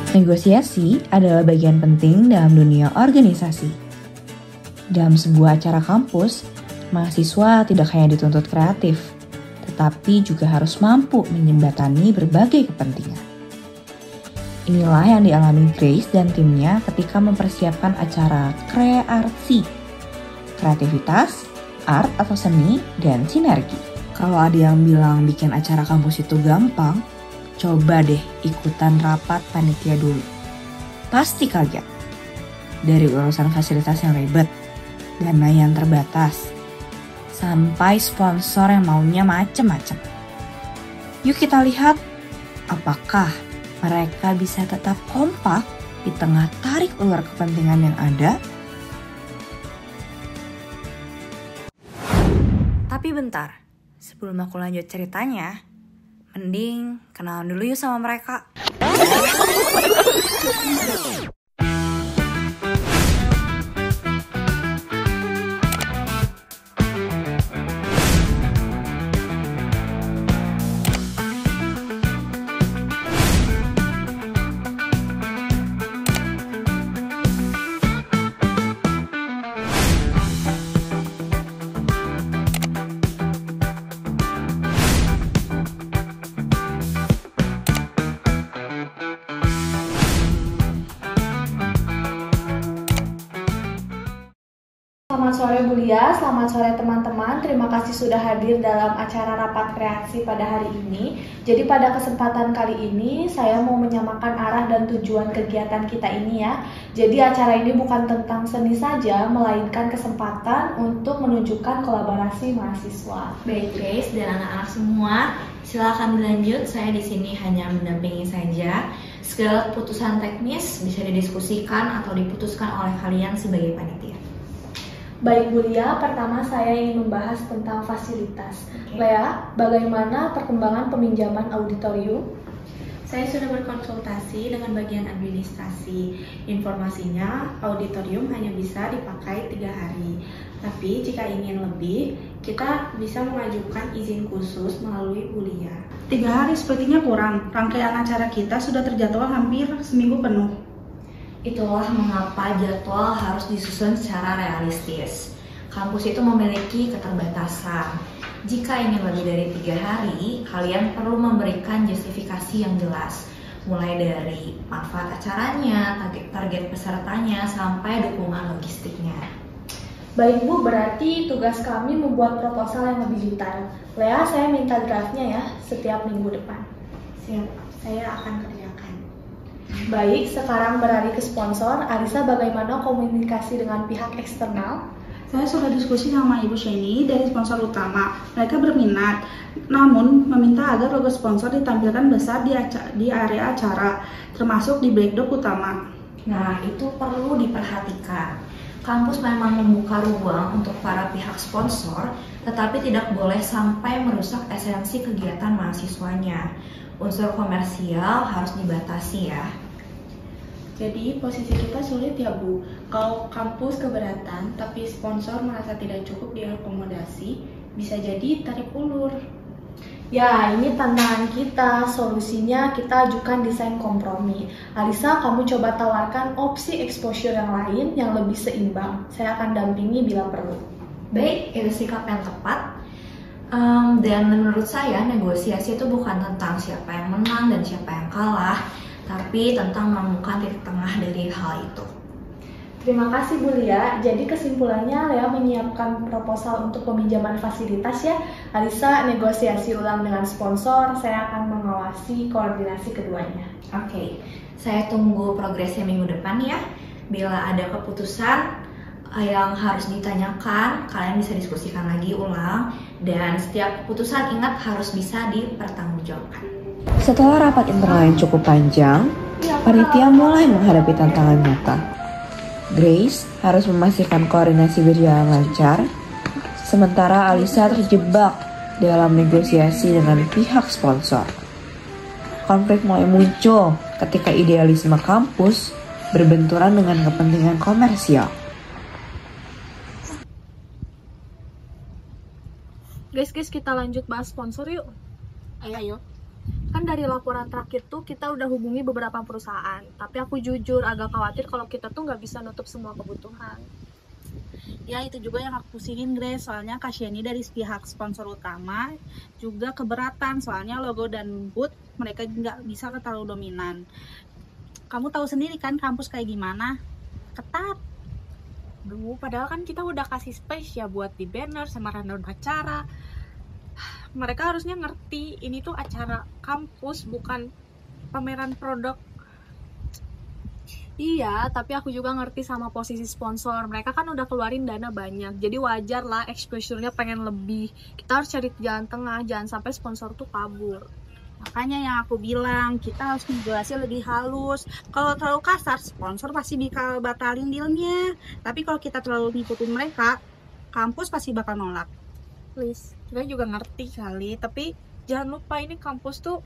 Negosiasi adalah bagian penting dalam dunia organisasi. Dalam sebuah acara kampus, mahasiswa tidak hanya dituntut kreatif, tetapi juga harus mampu menjembatani berbagai kepentingan. Inilah yang dialami Grace dan timnya ketika mempersiapkan acara kreasi, kreativitas, art atau seni, dan sinergi. Kalau ada yang bilang bikin acara kampus itu gampang, coba deh ikutan rapat panitia dulu. Pasti kaget. Dari urusan fasilitas yang ribet, dana yang terbatas, sampai sponsor yang maunya macem-macem. Yuk kita lihat, apakah mereka bisa tetap kompak di tengah tarik ulur kepentingan yang ada? Tapi bentar, sebelum aku lanjut ceritanya, mending kenalan dulu yuk sama mereka. Selamat sore Bu Lia, selamat sore teman-teman. Terima kasih sudah hadir dalam acara rapat kreasi pada hari ini. Jadi pada kesempatan kali ini saya mau menyamakan arah dan tujuan kegiatan kita ini ya. Jadi acara ini bukan tentang seni saja, melainkan kesempatan untuk menunjukkan kolaborasi mahasiswa. Baik Grace dan anak-anak semua, silakan dilanjut. Saya di sini hanya mendampingi saja. Segala keputusan teknis bisa didiskusikan atau diputuskan oleh kalian sebagai panitia. Baik Bu Lia, pertama saya ingin membahas tentang fasilitas. Lea, bagaimana perkembangan peminjaman auditorium? Saya sudah berkonsultasi dengan bagian administrasi. Informasinya, auditorium hanya bisa dipakai 3 hari. Tapi jika ingin lebih, kita bisa mengajukan izin khusus melalui Bu Lia. 3 hari sepertinya kurang. Rangkaian acara kita sudah terjadwal hampir seminggu penuh. Itulah mengapa jadwal harus disusun secara realistis. Kampus itu memiliki keterbatasan. Jika ingin lebih dari 3 hari, kalian perlu memberikan justifikasi yang jelas. Mulai dari manfaat acaranya, target pesertanya, sampai dukungan logistiknya. Baik Bu, berarti tugas kami membuat proposal yang lebih detail. Lea, saya minta draftnya ya, setiap minggu depan. Siap, saya akan kerjakan. Baik, sekarang beralih ke sponsor. Alisa, bagaimana komunikasi dengan pihak eksternal? Saya sudah diskusi sama Ibu Sheni dari sponsor utama. Mereka berminat, namun meminta agar logo sponsor ditampilkan besar di area acara, termasuk di backdrop utama. Nah, itu perlu diperhatikan. Kampus memang membuka ruang untuk para pihak sponsor, tetapi tidak boleh sampai merusak esensi kegiatan mahasiswanya. Unsur komersial harus dibatasi ya. Jadi posisi kita sulit ya Bu. Kalau kampus keberatan tapi sponsor merasa tidak cukup diakomodasi, bisa jadi tarik ulur. Ya, ini tantangan kita. Solusinya kita ajukan desain kompromi. Alisa, kamu coba tawarkan opsi exposure yang lain yang lebih seimbang. Saya akan dampingi bila perlu. Baik, itu sikap yang tepat. Dan menurut saya negosiasi itu bukan tentang siapa yang menang dan siapa yang kalah, tapi tentang menemukan titik tengah dari hal itu. Terima kasih Bu Lia. Jadi kesimpulannya Lea menyiapkan proposal untuk peminjaman fasilitas ya. Alisa negosiasi ulang dengan sponsor, saya akan mengawasi koordinasi keduanya. Oke, saya tunggu progresnya minggu depan ya. Bila ada keputusan yang harus ditanyakan, kalian bisa diskusikan lagi ulang. Dan setiap keputusan ingat harus bisa dipertanggungjawabkan. Setelah rapat internal yang cukup panjang, panitia mulai menghadapi tantangan nyata. Grace harus memastikan koordinasi berjalan lancar, sementara Alisa terjebak dalam negosiasi dengan pihak sponsor. Konflik mulai muncul ketika idealisme kampus berbenturan dengan kepentingan komersial. Guys, kita lanjut bahas sponsor yuk. Ayo. Kan dari laporan terakhir tuh kita udah hubungi beberapa perusahaan, tapi aku jujur agak khawatir kalau kita tuh nggak bisa nutup semua kebutuhan. Ya itu juga yang aku pusingin Grace, soalnya Kak Sheni dari pihak sponsor utama juga keberatan, soalnya logo dan booth mereka nggak bisa terlalu dominan. Kamu tahu sendiri kan kampus kayak gimana, ketat. Duh, padahal kan kita udah kasih space ya buat di banner sama rundown acara. Mereka harusnya ngerti ini tuh acara kampus, bukan pameran produk. Iya, tapi aku juga ngerti sama posisi sponsor. Mereka kan udah keluarin dana banyak, jadi wajar lah exposure-nya pengen lebih. Kita harus cari jalan tengah, jangan sampai sponsor tuh kabur. Makanya yang aku bilang, kita harus menjelasnya lebih halus. Kalau terlalu kasar, sponsor pasti bakal batalin dealnya. Tapi kalau kita terlalu ngikutin mereka, kampus pasti bakal nolak. Please, kita juga ngerti kali, tapi jangan lupa ini kampus tuh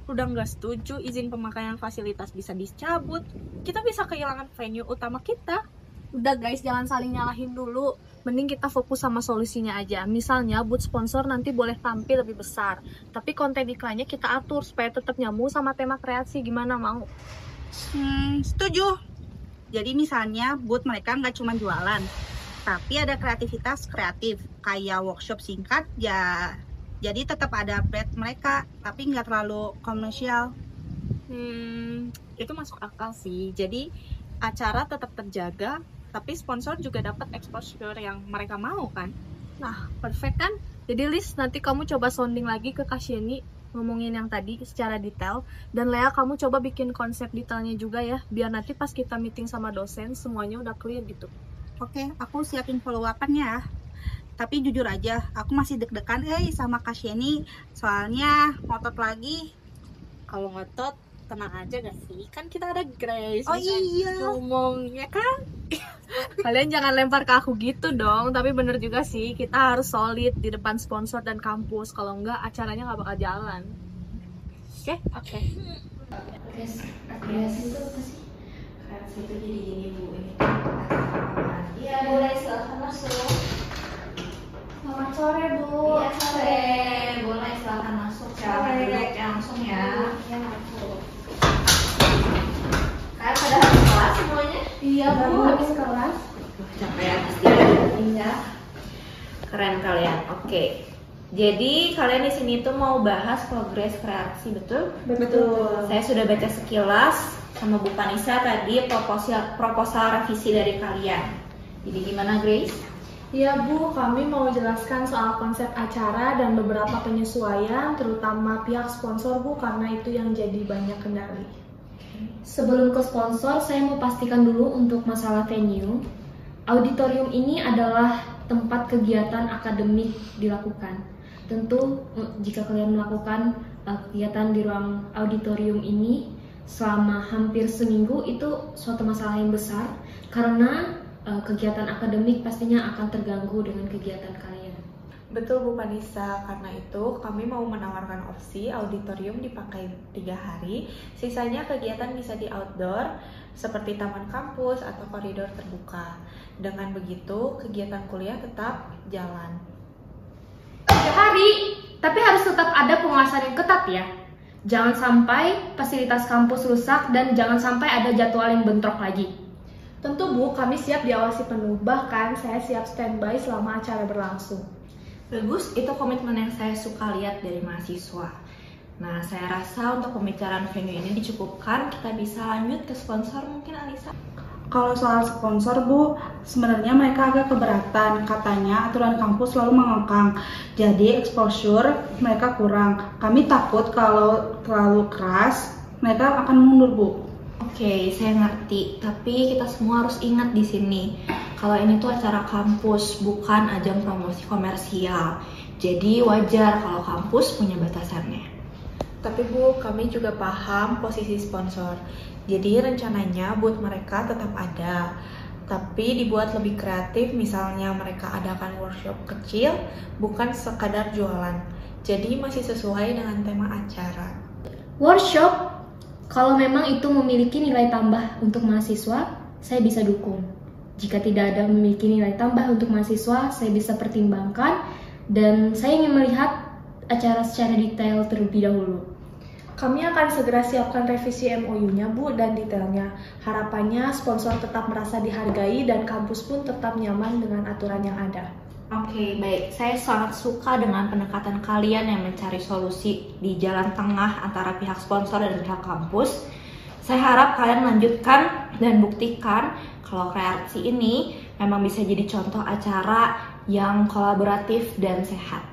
udah nggak setuju izin pemakaian fasilitas bisa dicabut. Kita bisa kehilangan venue utama kita. Udah guys, jangan saling nyalahin dulu. Mending kita fokus sama solusinya aja. Misalnya booth sponsor nanti boleh tampil lebih besar, tapi konten iklannya kita atur supaya tetap nyambung sama tema kreasi. Gimana, mau? Setuju. Jadi misalnya booth mereka nggak cuma jualan, tapi ada kreativitas kreatif kayak workshop singkat ya. Jadi tetap ada brand mereka, tapi nggak terlalu komersial. Itu masuk akal sih. Jadi acara tetap terjaga, tapi sponsor juga dapat exposure yang mereka mau kan. Nah, perfect kan? Jadi Liz, nanti kamu coba sounding lagi ke Kak Sheni, ngomongin yang tadi secara detail. Dan Lea, kamu coba bikin konsep detailnya juga ya, biar nanti pas kita meeting sama dosen, semuanya udah clear gitu. Oke, aku siapin follow up-annya ya. Tapi jujur aja, aku masih deg-degan sama Kak Sheni, soalnya ngotot lagi. Kalau ngotot, tenang aja gak sih? Kan kita ada Grace. Oh iya. Ngomongnya kan. Kalian jangan lempar ke aku gitu dong. Tapi bener juga sih, kita harus solid di depan sponsor dan kampus. Kalau enggak, acaranya gak bakal jalan. Oke. Grace itu apa sih? Kreasi itu jadi gini Bu, ini iya, boleh silahkan masuk. Selamat sore Bu. Iya, sore. Boleh silahkan masuk. Silahkan duduk langsung ya. Iya, masuk. Kalian pada habis kelas semuanya? Iya Bu, habis kelas. Capek ya, pasti ada meeting ya. Keren kalian. Oke. Jadi kalian di sini tuh mau bahas progres kreasi, betul? Betul. Saya sudah baca sekilas sama Bu Panisa tadi proposal revisi dari kalian. Jadi gimana Grace? Iya Bu, kami mau jelaskan soal konsep acara dan beberapa penyesuaian, terutama pihak sponsor Bu, karena itu yang jadi banyak kendali. Sebelum ke sponsor, saya mau pastikan dulu untuk masalah venue. Auditorium ini adalah tempat kegiatan akademik dilakukan. Tentu jika kalian melakukan kegiatan di ruang auditorium ini selama hampir seminggu, itu suatu masalah yang besar karena kegiatan akademik pastinya akan terganggu dengan kegiatan kalian. Betul Bu Panisa, karena itu kami mau menawarkan opsi auditorium dipakai 3 hari, sisanya kegiatan bisa di outdoor seperti taman kampus atau koridor terbuka. Dengan begitu, kegiatan kuliah tetap jalan. 3 hari, tapi harus tetap ada pengawasan yang ketat ya. Jangan sampai fasilitas kampus rusak dan jangan sampai ada jadwal yang bentrok lagi. Tentu Bu, kami siap diawasi penuh, bahkan saya siap standby selama acara berlangsung. Bagus, itu komitmen yang saya suka lihat dari mahasiswa. Nah, saya rasa untuk pembicaraan venue ini dicukupkan. Kita bisa lanjut ke sponsor mungkin, Alisa. Kalau soal sponsor Bu, sebenarnya mereka agak keberatan. Katanya aturan kampus selalu mengekang, jadi exposure mereka kurang. Kami takut kalau terlalu keras, mereka akan mundur Bu. Oke, saya ngerti. Tapi kita semua harus ingat di sini, kalau ini tuh acara kampus, bukan ajang promosi komersial. Jadi wajar kalau kampus punya batasannya. Tapi Bu, kami juga paham posisi sponsor. Jadi rencananya booth mereka tetap ada, tapi dibuat lebih kreatif. Misalnya mereka adakan workshop kecil, bukan sekadar jualan. Jadi masih sesuai dengan tema acara. Workshop, kalau memang itu memiliki nilai tambah untuk mahasiswa, saya bisa dukung. Jika tidak ada memiliki nilai tambah untuk mahasiswa, saya bisa pertimbangkan dan saya ingin melihat acara secara detail terlebih dahulu. Kami akan segera siapkan revisi MOU-nya, Bu, dan detailnya. Harapannya sponsor tetap merasa dihargai dan kampus pun tetap nyaman dengan aturan yang ada. Oke, baik. Saya sangat suka dengan pendekatan kalian yang mencari solusi di jalan tengah antara pihak sponsor dan pihak kampus. Saya harap kalian lanjutkan dan buktikan kalau kreasi ini memang bisa jadi contoh acara yang kolaboratif dan sehat.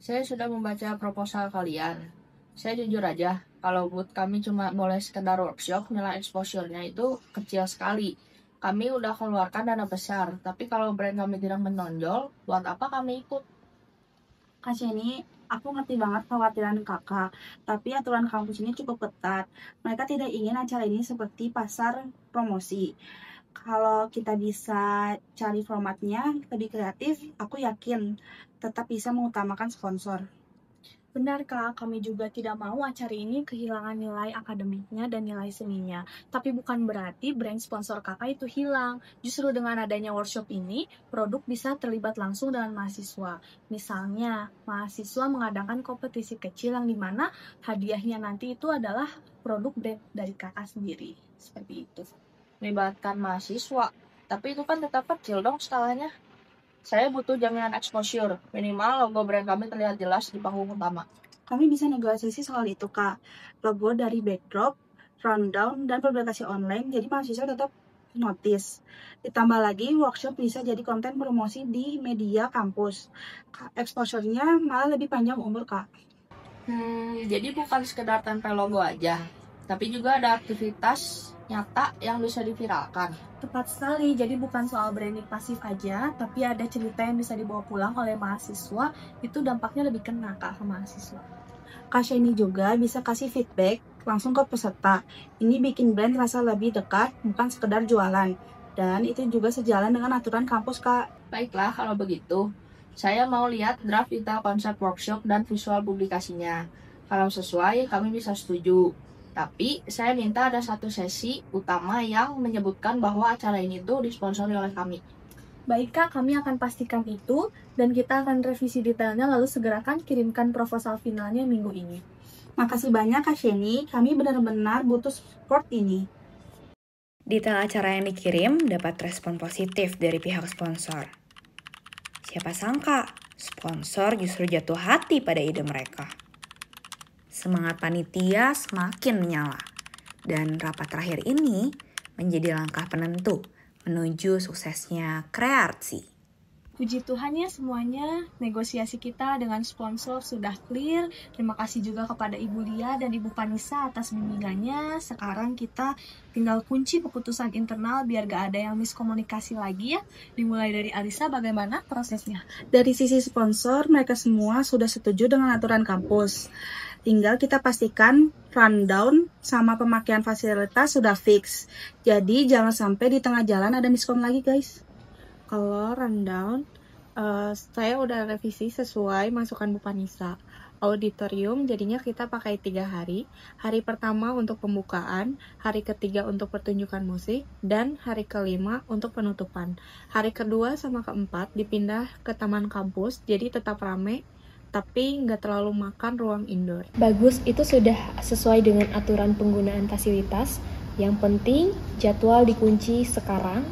Saya sudah membaca proposal kalian. Saya jujur aja, kalau booth kami cuma boleh sekedar workshop, nilai exposure-nya itu kecil sekali. Kami udah keluarkan dana besar, tapi kalau brand kami tidak menonjol, buat apa kami ikut? Kak Sheni, aku ngerti banget kekhawatiran kakak, tapi aturan kampus ini cukup ketat. Mereka tidak ingin acara ini seperti pasar promosi. Kalau kita bisa cari formatnya lebih kreatif, aku yakin tetap bisa mengutamakan sponsor. Benar Kak, kami juga tidak mau acara ini kehilangan nilai akademiknya dan nilai seninya. Tapi bukan berarti brand sponsor kakak itu hilang. Justru dengan adanya workshop ini, produk bisa terlibat langsung dengan mahasiswa. Misalnya, mahasiswa mengadakan kompetisi kecil yang dimana hadiahnya nanti itu adalah produk brand dari kakak sendiri. Seperti itu. Melibatkan mahasiswa, tapi itu kan tetap kecil dong skalanya. Saya butuh jaminan exposure, minimal logo brand kami terlihat jelas di panggung utama. Kami bisa negosiasi soal itu, Kak. Logo dari backdrop, rundown, dan publikasi online, jadi mahasiswa tetap notice. Ditambah lagi, workshop bisa jadi konten promosi di media kampus. Exposure-nya malah lebih panjang umur, Kak. Jadi bukan sekedar tempel logo aja, tapi juga ada aktivitas nyata yang bisa diviralkan. Tepat sekali, jadi bukan soal branding pasif aja, tapi ada cerita yang bisa dibawa pulang oleh mahasiswa, itu dampaknya lebih kena Kak ke mahasiswa. Kak Sheni juga bisa kasih feedback langsung ke peserta. Ini bikin brand rasa lebih dekat, bukan sekedar jualan. Dan itu juga sejalan dengan aturan kampus, Kak. Baiklah, kalau begitu, saya mau lihat draft detail konsep workshop dan visual publikasinya. Kalau sesuai, kami bisa setuju. Tapi saya minta ada satu sesi utama yang menyebutkan bahwa acara ini tuh disponsori oleh kami. Baik Kak, kami akan pastikan itu dan kita akan revisi detailnya lalu segerakan kirimkan proposal finalnya minggu ini. Makasih banyak Kak Sheni, kami benar-benar butuh support ini. Detail acara yang dikirim dapat respon positif dari pihak sponsor. Siapa sangka, sponsor justru jatuh hati pada ide mereka. Semangat panitia semakin menyala, dan rapat terakhir ini menjadi langkah penentu menuju suksesnya kreasi. Puji Tuhan ya semuanya, negosiasi kita dengan sponsor sudah clear. Terima kasih juga kepada Ibu Lia dan Ibu Panisa atas bimbingannya. Sekarang kita tinggal kunci keputusan internal biar gak ada yang miskomunikasi lagi ya. Dimulai dari Alisa, bagaimana prosesnya? Dari sisi sponsor, mereka semua sudah setuju dengan aturan kampus. Tinggal kita pastikan rundown sama pemakaian fasilitas sudah fix. Jadi jangan sampai di tengah jalan ada miskom lagi guys. Kalau rundown, saya udah revisi sesuai masukan Bu Panisa. Auditorium jadinya kita pakai 3 hari. Hari pertama untuk pembukaan, hari ketiga untuk pertunjukan musik, dan hari kelima untuk penutupan. Hari kedua sama keempat dipindah ke taman kampus, jadi tetap rame, tapi nggak terlalu makan ruang indoor. Bagus, itu sudah sesuai dengan aturan penggunaan fasilitas. Yang penting, jadwal dikunci sekarang.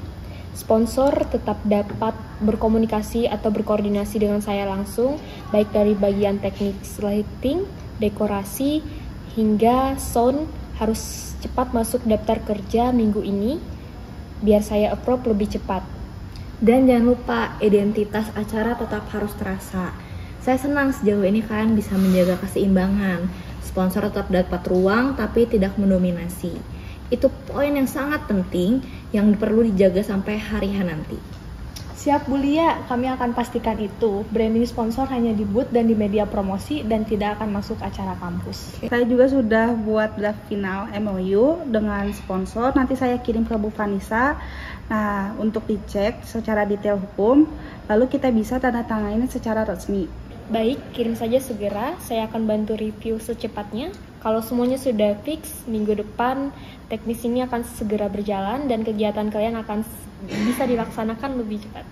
Sponsor tetap dapat berkomunikasi atau berkoordinasi dengan saya langsung, baik dari bagian teknik lighting, dekorasi, hingga sound harus cepat masuk daftar kerja minggu ini, biar saya approve lebih cepat. Dan jangan lupa, identitas acara tetap harus terasa. Saya senang sejauh ini kalian bisa menjaga keseimbangan. Sponsor tetap dapat ruang tapi tidak mendominasi. Itu poin yang sangat penting yang perlu dijaga sampai hari H nanti. Siap Bu Lia, kami akan pastikan itu. Branding sponsor hanya di booth dan di media promosi dan tidak akan masuk acara kampus. Saya juga sudah buat draft final MOU dengan sponsor. Nanti saya kirim ke Bu Vanessa. Nah, untuk dicek secara detail hukum, lalu kita bisa tanda tanganin secara resmi. Baik, kirim saja segera. Saya akan bantu review secepatnya. Kalau semuanya sudah fix, minggu depan teknis ini akan segera berjalan dan kegiatan kalian akan bisa dilaksanakan lebih cepat.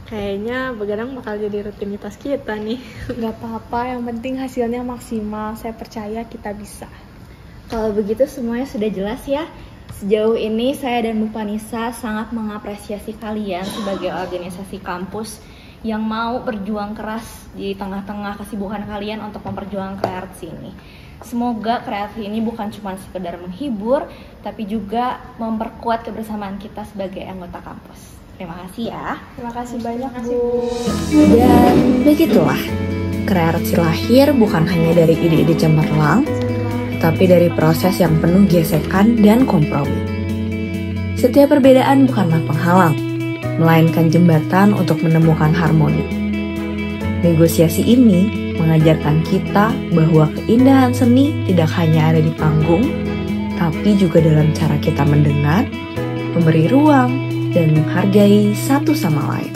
Kayaknya begadang bakal jadi rutinitas kita nih. Gak apa-apa, yang penting hasilnya maksimal. Saya percaya kita bisa. Kalau begitu semuanya sudah jelas ya. Sejauh ini saya dan Bu Panisa sangat mengapresiasi kalian sebagai organisasi kampus yang mau berjuang keras di tengah-tengah kesibukan kalian untuk memperjuangkan kreasi ini. Semoga kreasi ini bukan cuma sekedar menghibur, tapi juga memperkuat kebersamaan kita sebagai anggota kampus. Terima kasih ya. Terima kasih banyak, Bu. Dan begitulah, kreasi lahir bukan hanya dari ide-ide cemerlang, tapi dari proses yang penuh gesekan dan kompromi. Setiap perbedaan bukanlah penghalang, melainkan jembatan untuk menemukan harmoni. Negosiasi ini mengajarkan kita bahwa keindahan seni tidak hanya ada di panggung, tapi juga dalam cara kita mendengar, memberi ruang, dan menghargai satu sama lain.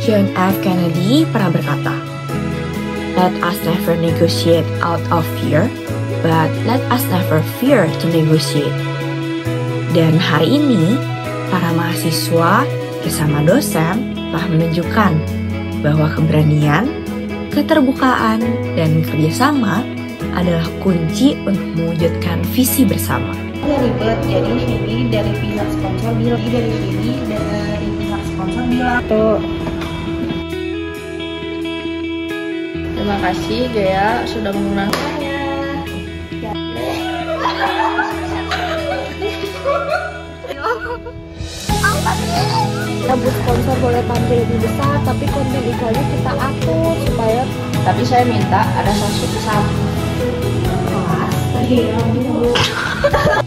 John F. Kennedy pernah berkata, "Let us never negotiate out of fear, but let us never fear to negotiate." Dan hari ini, para mahasiswa bersama dosen telah menunjukkan bahwa keberanian, keterbukaan, dan kerjasama adalah kunci untuk mewujudkan visi bersama. Ribet, jadi Vini dari pihak sponsor bilang, tuh. Terima kasih Gea sudah menggunakannya. Bu sponsor boleh tampil lebih besar, tapi konten iklannya kita atur supaya. Tapi saya minta ada satu kelas. Kelas.